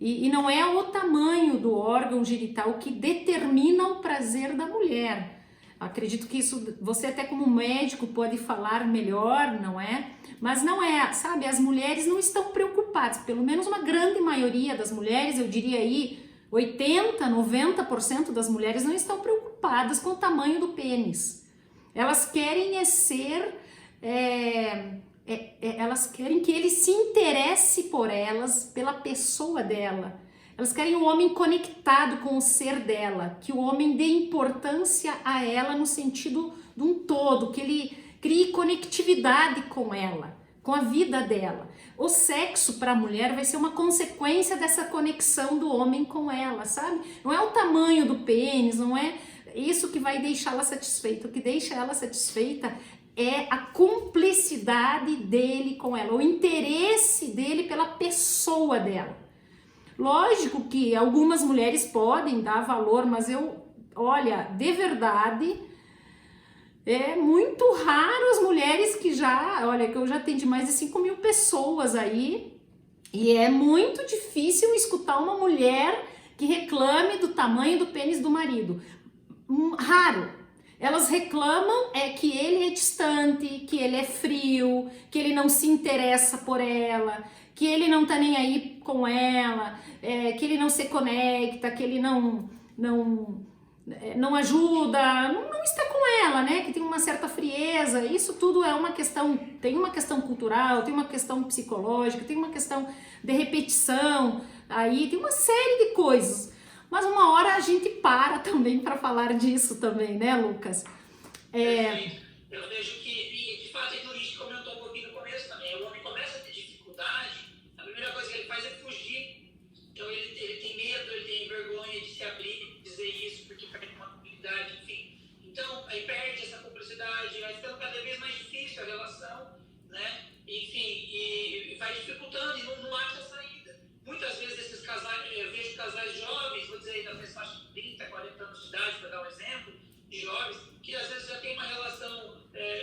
Speaker 1: E não é o tamanho do órgão genital que determina o prazer da mulher. Acredito que isso você até como médico pode falar melhor, não é? Mas não é, sabe? As mulheres não estão preocupadas, pelo menos uma grande maioria das mulheres, eu diria aí 80, 90% das mulheres não estão preocupadas com o tamanho do pênis. Elas querem elas querem que ele se interesse por elas, pela pessoa dela. Elas querem um homem conectado com o ser dela, que o homem dê importância a ela no sentido de um todo, que ele crie conectividade com ela, com a vida dela. O sexo para a mulher vai ser uma consequência dessa conexão do homem com ela, sabe? Não é o tamanho do pênis, não é isso que vai deixá-la satisfeita. O que deixa ela satisfeita é a cumplicidade dele com ela, o interesse dele pela pessoa dela. Lógico que algumas mulheres podem dar valor, mas olha, de verdade, é muito raro as mulheres que eu já atendi mais de 5.000 pessoas aí, e é muito difícil escutar uma mulher que reclame do tamanho do pênis do marido. Raro. Elas reclamam que ele é distante, que ele é frio, que ele não se interessa por ela, que ele não tá nem aí com ela, que ele não se conecta, que ele não ajuda, não está com ela, né? Que tem uma certa frieza. Isso tudo é uma questão, tem uma questão cultural, tem uma questão psicológica, tem uma questão de repetição, aí tem uma série de coisas. Mas uma hora a gente para também para falar disso também, né, Lucas?
Speaker 2: Eu vejo que, de fato, a Luiz comentou um pouquinho no começo também, o homem começa a ter dificuldade, a primeira coisa que ele faz é fugir. Então ele tem medo, ele tem vergonha de se abrir, dizer isso, porque perde uma cumplicidade, enfim. Então, aí perde essa cumplicidade, vai ficando cada vez mais difícil a relação, né? Enfim, e vai dificultando e não acha saída. Muitas vezes esses casais, eu vejo casais jovens, vou dizer aí das faixas de 30, 40 anos de idade, para dar um exemplo, de jovens, que às vezes já tem uma relação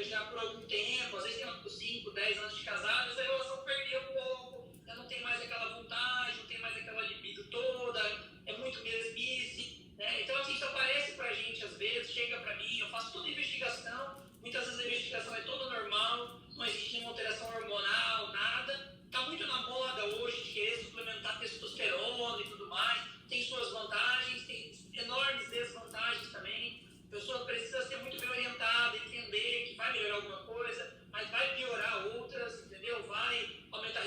Speaker 2: já por algum tempo, às vezes tem 5, 10 anos de casados, a relação perdeu um pouco, já não tem mais aquela vontade, não tem mais aquela libido toda, é muito mesmice, né? Então assim, isso aparece pra gente às vezes, chega pra mim, eu faço toda a investigação, muitas vezes a investigação é toda normal, não existe nenhuma alteração hormonal, nada. Está muito na moda hoje de querer suplementar testosterona e tudo mais. Tem suas vantagens, tem enormes desvantagens também. A pessoa precisa ser muito bem orientada, entender que vai melhorar alguma coisa, mas vai piorar outras, entendeu? Vai aumentar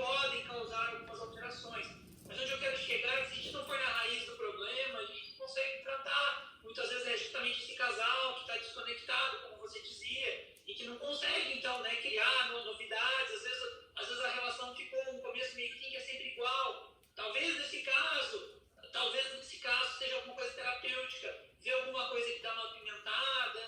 Speaker 2: podem causar algumas alterações. Mas onde eu quero chegar é que se a gente não for na raiz do problema, a gente não consegue tratar. Muitas vezes é justamente esse casal que está desconectado, como você dizia, e que não consegue, então, né, criar novidades. Às vezes a relação ficou um começo meio que é sempre igual. Talvez nesse caso seja alguma coisa terapêutica, ver alguma coisa que dá uma apimentada,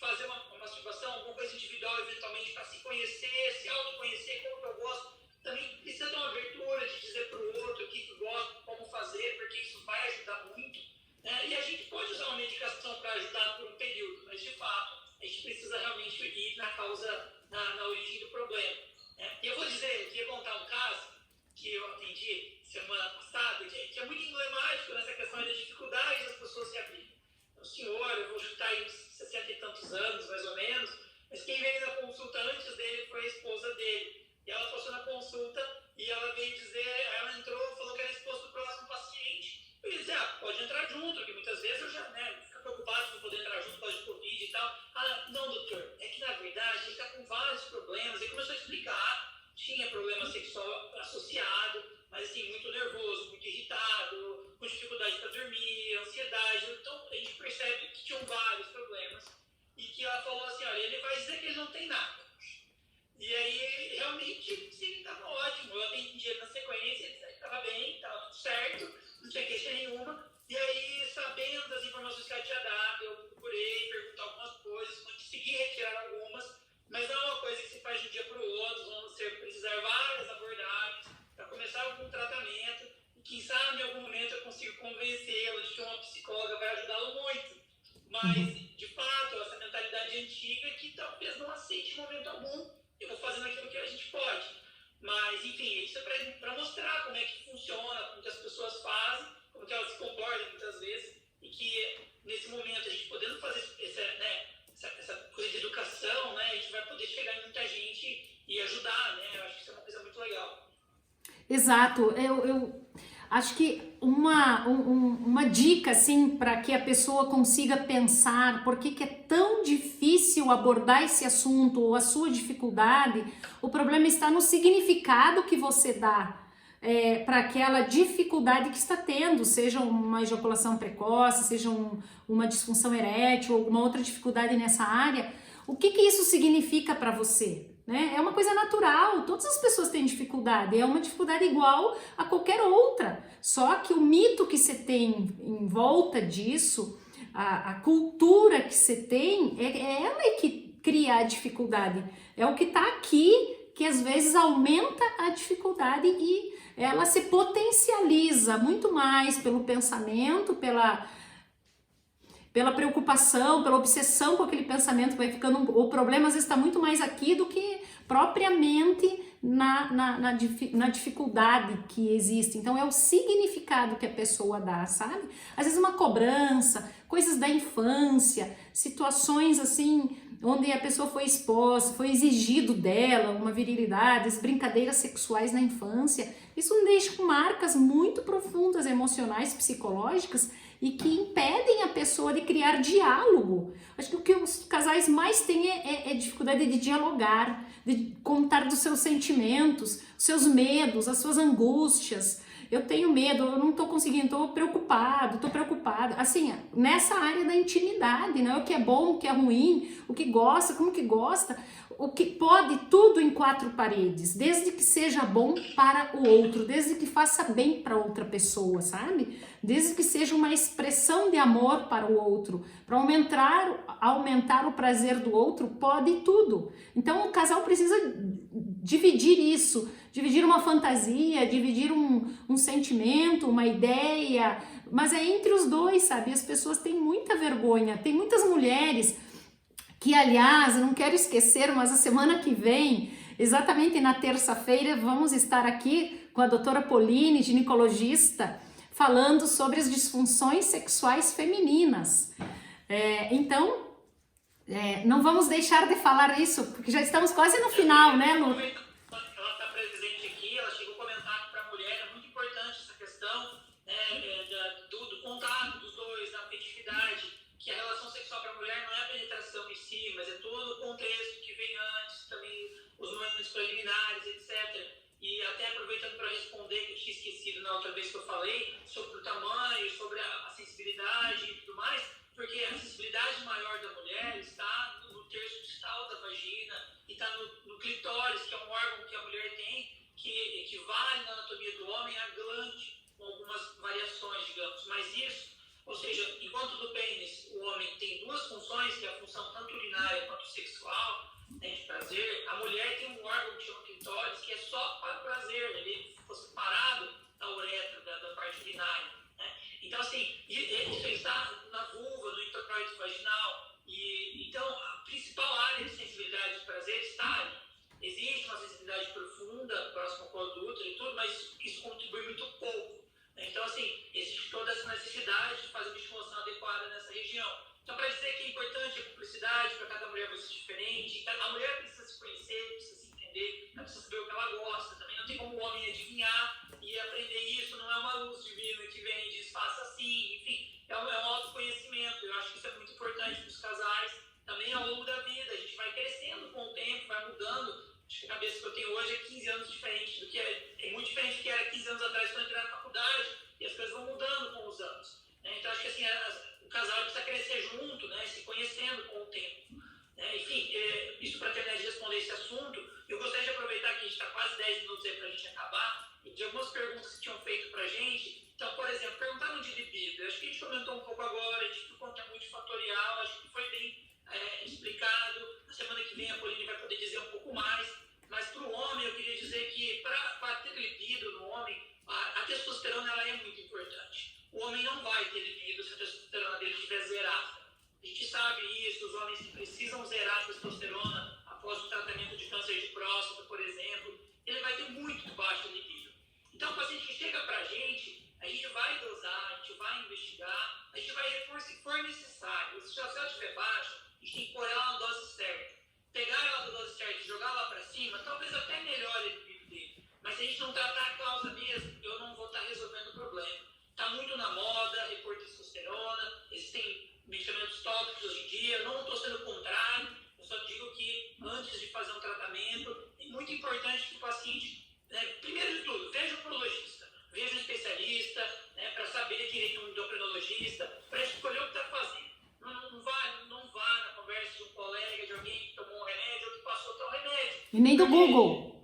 Speaker 2: fazer uma masturbação, alguma coisa individual, eventualmente, para se conhecer, se autoconhecer, como que eu gosto. Também precisa ter uma abertura de dizer para o outro o que gosta, como fazer, porque isso vai ajudar muito. E a gente pode usar uma medicação para ajudar por um período, mas de fato a gente precisa realmente ir na causa, na origem do problema. E eu vou dizer, eu queria contar um caso que eu atendi semana passada, que é muito emblemático nessa questão da dificuldade das pessoas se abrirem. Um senhor, eu vou chutar aí uns 60 e tantos anos, mais ou menos, mas quem veio na consulta antes dele foi a esposa dele. E ela passou na consulta e ela veio dizer, ela entrou, falou que era esposa do próximo paciente. Eu disse, pode entrar junto, porque muitas vezes eu já fico preocupado com poder entrar junto por causa de Covid e tal. Não, doutor, é que na verdade ele está com vários problemas. Ele começou a explicar, tinha problema sexual associado, mas assim, muito nervoso, muito irritado, com dificuldade para dormir, ansiedade. Então a gente percebe que tinham vários problemas e que ela falou assim, olha, ele vai dizer que ele não tem nada. E aí, realmente, sim, estava ótimo. Eu atendi ele na sequência, ele disse que estava bem, estava tudo certo, não tinha queixa nenhuma. E aí, sabendo das informações que ela tinha dado, eu procurei perguntar algumas coisas, consegui retirar algumas, mas não é uma coisa que se faz de um dia para o outro, vão precisar várias abordagens para começar algum tratamento. E quem sabe, em algum momento, eu consigo convencê-lo de que uma psicóloga vai ajudá-lo muito. Mas, de fato, essa mentalidade antiga que talvez não aceite em momento algum. Eu vou fazendo aquilo que a gente pode. Mas, enfim, isso é para mostrar como é que funciona, como que as pessoas fazem, como que elas se comportam muitas vezes, e que nesse momento a gente podendo fazer essa coisa de educação, a gente vai poder chegar em muita gente e ajudar, Eu acho que isso é uma coisa muito legal.
Speaker 1: Exato, eu acho que uma dica assim para que a pessoa consiga pensar por que é tão difícil abordar esse assunto ou a sua dificuldade, o problema está no significado que você dá para aquela dificuldade que está tendo, seja uma ejaculação precoce, seja uma disfunção erétil, alguma outra dificuldade nessa área. O que isso significa para você? É uma coisa natural, todas as pessoas têm dificuldade, é uma dificuldade igual a qualquer outra, só que o mito que você tem em volta disso, a cultura que você tem, é ela que cria a dificuldade, é o que está aqui que às vezes aumenta a dificuldade e ela se potencializa muito mais pelo pensamento, pela preocupação, pela obsessão com aquele pensamento, vai ficando, o problema às vezes está muito mais aqui do que propriamente na dificuldade que existe. Então é o significado que a pessoa dá, sabe? Às vezes uma cobrança, coisas da infância, situações assim, onde a pessoa foi exposta, foi exigido dela uma virilidade, as brincadeiras sexuais na infância, isso deixa marcas muito profundas, emocionais, psicológicas, e que impedem a pessoa de criar diálogo. Acho que o que os casais mais têm é dificuldade de dialogar, de contar dos seus sentimentos, seus medos, as suas angústias. Eu tenho medo, eu não estou conseguindo, estou preocupada. Assim, nessa área da intimidade, né? O que é bom, o que é ruim, o que gosta, como que gosta, o que pode, tudo em quatro paredes, desde que seja bom para o outro, desde que faça bem para outra pessoa, sabe? Desde que seja uma expressão de amor para o outro, para aumentar o prazer do outro, pode tudo. Então o casal precisa dividir isso, dividir uma fantasia, dividir um sentimento, uma ideia, mas é entre os dois, sabe? As pessoas têm muita vergonha, tem muitas mulheres que, aliás, eu não quero esquecer, mas a semana que vem, exatamente na terça-feira, vamos estar aqui com a doutora Pauline, ginecologista, falando sobre as disfunções sexuais femininas. Então, não vamos deixar de falar isso, porque já estamos quase no final, né, Lu?
Speaker 2: Ela está presente aqui, ela chegou a comentar que para a mulher é muito importante essa questão do contato dos dois, da afetividade, que a relação sexual para a mulher não é a penetração em si, mas é todo o contexto que vem antes, também os momentos preliminares, etc. E responder que eu tinha esquecido na outra vez que eu falei, sobre o tamanho, sobre a sensibilidade e tudo mais, porque a sensibilidade maior da mulher está no terço distal da vagina e está no clitóris, que é um órgão que a mulher tem, que equivale na anatomia do homem a glande, com algumas variações, digamos. Mas isso, ou seja, enquanto do pênis o homem tem duas funções, que é a função tanto urinária quanto sexual, né, de prazer, a mulher tem um órgão que chama clitóris, que é só para prazer, ele ficou separado da uretra, da parte urinária. Né? Então, assim, isso está na vulva, no introito vaginal. Então, a principal área de sensibilidade de prazer está ali. Existe uma sensibilidade profunda, próxima ao colo do útero e tudo, mas isso contribui muito pouco. Né? Então, assim, existe toda essa necessidade de fazer uma estimulação adequada nessa região. Então, para dizer que é importante a cumplicidade, para cada mulher vai ser diferente, a mulher precisa se conhecer, precisa se entender, ela precisa saber o que ela gosta. Também não tem como o homem adivinhar e aprender isso, não é uma luz divina que vem e diz, faça assim, enfim, é um autoconhecimento. Eu acho que isso é muito importante para os casais, também ao longo da vida. A gente vai crescendo com o tempo, vai mudando. Acho que a cabeça que eu tenho hoje é 15 anos diferente do que é muito diferente do que era 15 anos atrás quando eu entrei na faculdade, e as coisas vão mudando com os anos. Né? Então, acho que assim, o casal precisa crescer junto, né? Se conhecendo com o tempo. Né? Enfim, isso para terminar de responder esse assunto, eu gostaria de aproveitar que a gente está quase 10 minutos aí para a gente acabar, e de algumas perguntas que tinham feito para a gente. Então, por exemplo, perguntaram de libido. Eu acho que a gente comentou um pouco agora, a gente viu quanto é multifatorial, acho que foi bem explicado. Na semana que vem a Pauline vai poder dizer um pouco mais. Mas para o homem, eu queria dizer que para ter libido no homem, a testosterona ela é muito importante. O homem não vai ter libido se a testosterona dele estiver zerada. A gente sabe isso, os homens que precisam zerar a testosterona após o tratamento de câncer de próstata, por exemplo, ele vai ter muito baixo libido. Então, o paciente que chega para a gente vai dosar, a gente vai investigar, a gente vai repor se for necessário. Se ela estiver baixa, a gente tem que pôr ela na dose certa. Pegar ela da dose certa e jogar lá para cima, talvez até melhore o libido dele. Mas se a gente não tratar a causa mesmo, eu não vou estar resolvendo o problema. Está muito na moda, repor testosterona, existem medicamentos tópicos hoje em dia, eu não estou sendo contrário, eu só digo que antes de fazer um tratamento, é muito importante que o paciente, né, primeiro de tudo, veja o urologista, veja um especialista, né, para saber direito um endocrinologista, para escolher o que está fazendo. Não vá na conversa de um colega, de alguém que tomou um remédio ou que passou tal remédio.
Speaker 1: E nem do Google.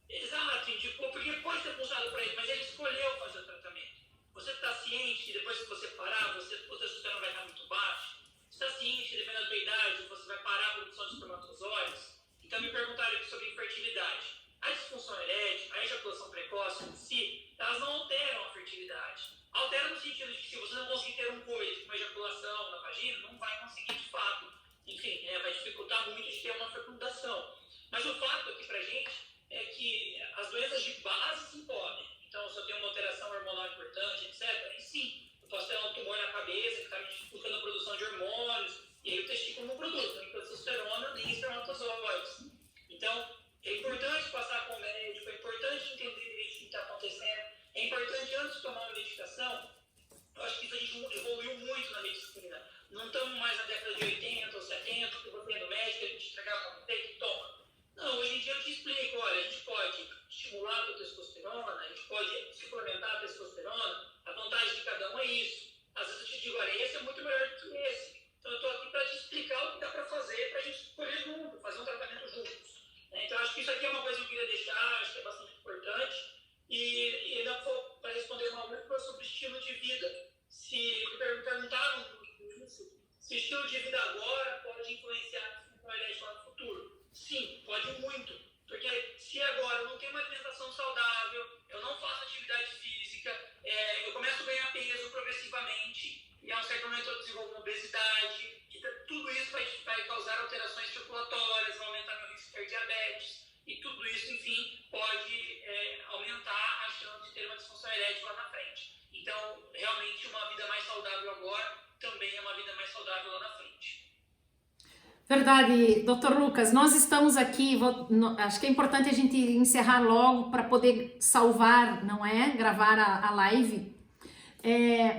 Speaker 2: Exato, indicou, porque pode ter funcionado para ele, mas ele escolheu fazer o tratamento. Você está ciente que depois que você parar, o testosterona vai estar muito baixo? Você está ciente que dependendo da tua idade, você vai parar a produção de espermatozoides? Então me perguntaram aqui sobre infertilidade. A disfunção erétil, a ejaculação precoce em si, elas não alteram a fertilidade. Altera no sentido de que se você não conseguir ter um coito, uma ejaculação na vagina, não vai conseguir de fato. Enfim, vai dificultar muito de ter uma fecundação. Mas o fato aqui pra gente é que as doenças de base se podem. Então, se eu tenho uma alteração hormonal importante, etc., e sim, eu posso ter um tumor na cabeça que está me dificultando a produção de hormônios, e aí o testículo não produz, nem testosterona, nem espermatozoides. Então, é importante passar com o médico, é importante entender direito o que está acontecendo, é importante antes de tomar uma medicação. Eu acho que isso a gente evoluiu muito na medicina. Não estamos mais na década de 80 ou 70, que você ia no médico, a gente entregava um take e toma. Não, hoje em dia eu te explico, olha, a gente pode estimular a testosterona, a gente pode suplementar a testosterona, a vantagem de cada um é isso. Às vezes eu te digo, olha, esse é muito melhor do que esse. Então eu estou aqui para te explicar o que dá para fazer, para a gente escolher junto, fazer um tratamento juntos. Então acho que isso aqui é uma coisa que eu queria deixar, acho que é bastante importante. E ainda para responder uma outra sobre estilo de vida. Se perguntaram se o estilo de vida agora pode influenciar a erétil lá no futuro. Sim, pode muito. Porque se agora eu não tenho uma alimentação saudável, eu não faço atividade física, eu começo a ganhar peso progressivamente, e a um certo momento eu desenvolvo uma obesidade, tudo isso vai causar alterações circulatórias, vai aumentar meu risco de ter diabetes, e tudo isso, enfim, pode aumentar a chance de ter uma disfunção erétil lá na frente. Então, realmente, uma vida mais saudável agora também é uma vida mais saudável lá na frente.
Speaker 1: Verdade, Dr. Lucas, nós estamos aqui, acho que é importante a gente encerrar logo para poder salvar, não é? Gravar a live.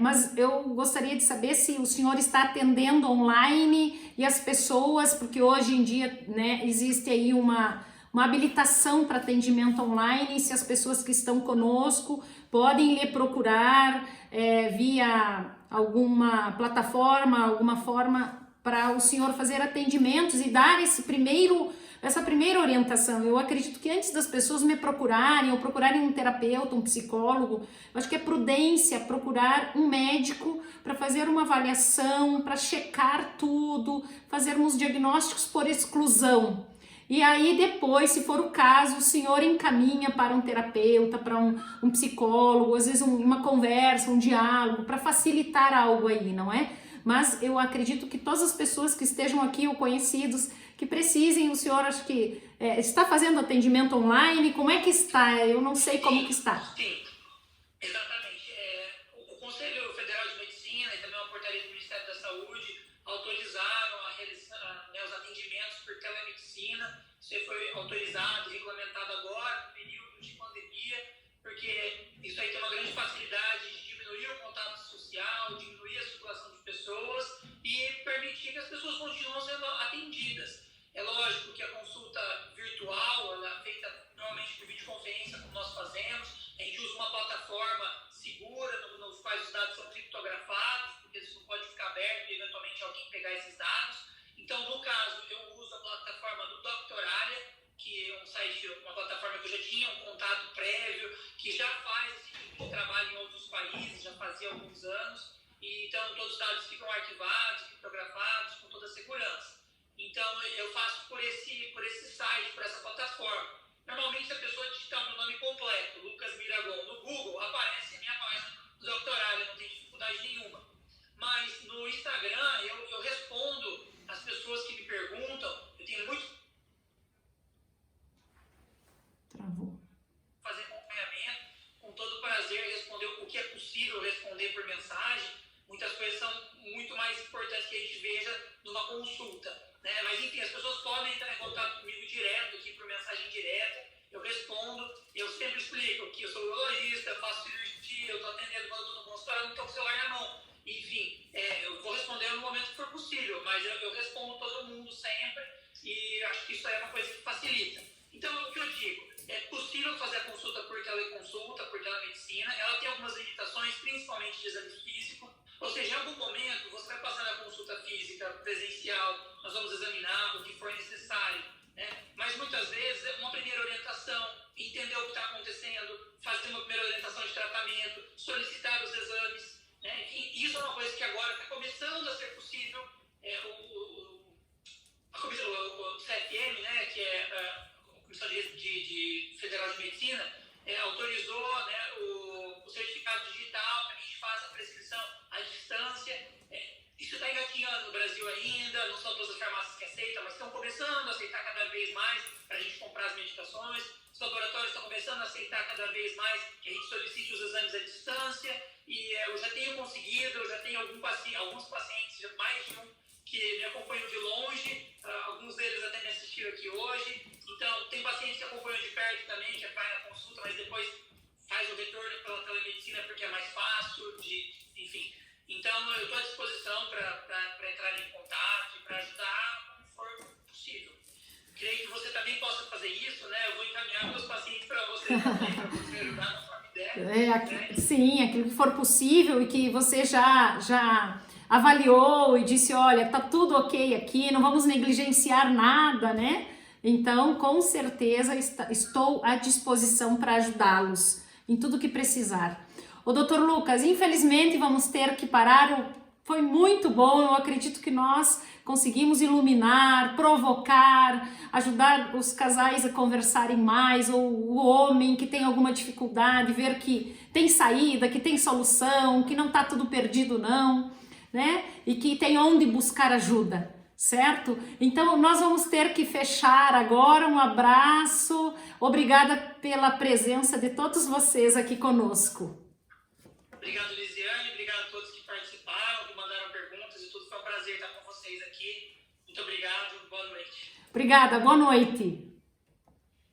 Speaker 1: Mas eu gostaria de saber se o senhor está atendendo online e as pessoas, porque hoje em dia, né, existe aí uma uma habilitação para atendimento online, se as pessoas que estão conosco podem lhe procurar via alguma plataforma, alguma forma para o senhor fazer atendimentos e dar essa primeira orientação. Eu acredito que antes das pessoas me procurarem ou procurarem um terapeuta, um psicólogo, eu acho que é prudência procurar um médico para fazer uma avaliação, para checar tudo, fazermos diagnósticos por exclusão. E aí depois, se for o caso, o senhor encaminha para um terapeuta, para um psicólogo, às vezes uma conversa, um diálogo, para facilitar algo aí, não é? Mas eu acredito que todas as pessoas que estejam aqui ou conhecidos, que precisem, o senhor acho que está fazendo atendimento online, como é que está? Eu não sei como que está.
Speaker 2: Sim, exatamente. O Conselho Federal de Medicina e também uma portaria do Ministério da Saúde autorizaram os atendimentos por telemedicina. Isso foi autorizado e regulamentado agora, no período de pandemia, porque isso aí tem uma grande facilidade de diminuir o contato social, diminuir a circulação de pessoas e permitir que as pessoas continuem sendo atendidas. É lógico que a consulta virtual, ela é feita normalmente por videoconferência, como nós fazemos. A gente usa uma plataforma segura, nos quais os dados são criptografados, porque isso não pode ficar aberto e eventualmente alguém pegar esses dados. Então, no caso, eu uso a plataforma do Doctoralia, que é um site, uma plataforma que eu já tinha um contato prévio, que já faz esse tipo de trabalho em outros países, já fazia alguns anos. E, então, todos os dados ficam arquivados, criptografados, com toda a segurança. Então, eu faço por esse site, por essa plataforma. Normalmente, se a pessoa digitar meu nome completo, Lucas Miragon, no Google, aparece a minha página do Doctoralia, não tem dificuldade nenhuma. Mas no Instagram, eu respondo as pessoas que me perguntam. Eu tenho muito
Speaker 1: Travou.
Speaker 2: fazer acompanhamento, com todo prazer responder o que é possível responder por mensagem. Muitas coisas são muito mais importantes que a gente veja numa consulta, né? Mas enfim, as pessoas podem entrar em contato comigo direto, aqui por mensagem direta, eu respondo, eu sempre explico que eu sou urologista, eu faço cirurgia, eu estou atendendo quando eu estou no consultório, eu não estou com o celular na mão. Enfim, eu vou responder no momento que for possível, mas eu respondo todo mundo sempre e acho que isso aí é uma coisa que facilita. Então, o que eu digo, é possível fazer a consulta por teleconsulta, por telemedicina, ela tem algumas limitações, principalmente de exame físico, ou seja, em algum momento você vai passar na consulta física, presencial, nós vamos examinar o que for necessário, né? Mas muitas vezes é uma primeira orientação, entender o que está acontecendo, fazer uma primeira orientação de tratamento, solicitar os exames, né? Enfim, isso é uma coisa que agora está começando a ser possível. O CFM, né, que é a Comissão de Federal de Medicina, autorizou, né, o certificado digital para que a gente faça a prescrição à distância. Isso está engatinhando no Brasil ainda, não são todas as farmácias que aceitam, mas estão começando a aceitar cada vez mais para a gente comprar as medicações. Os laboratórios estão começando a aceitar cada vez mais que a gente solicite os exames à distância. E eu já tenho conseguido, eu já tenho alguns pacientes, mais de um, que me acompanham de longe, alguns deles até me assistiram aqui hoje. Então, tem pacientes que acompanham de perto também, que vai na consulta, mas depois faz o retorno pela telemedicina porque é mais fácil, enfim. Então, eu estou à disposição para entrar em contato e para ajudar como for possível. Creio que você também possa fazer isso, né? Eu vou encaminhar meus pacientes para você também, para você ajudar na forma ideia. Né?
Speaker 1: Sim, aquilo que for possível e que você já avaliou e disse, olha, tá tudo ok aqui, não vamos negligenciar nada, né? Então, com certeza, estou à disposição para ajudá-los em tudo que precisar. Ô, doutor Lucas, infelizmente vamos ter que parar. Foi muito bom, eu acredito que nós conseguimos iluminar, provocar, ajudar os casais a conversarem mais, ou o homem que tem alguma dificuldade, ver que tem saída, que tem solução, que não tá tudo perdido não, né? E que tem onde buscar ajuda, certo? Então nós vamos ter que fechar agora. Um abraço, obrigada pela presença de todos vocês aqui conosco.
Speaker 2: Obrigado, Lisiane, obrigado a todos que participaram, que mandaram perguntas e tudo. Foi um prazer estar com vocês aqui. Muito obrigado, boa noite.
Speaker 1: Obrigada, boa noite.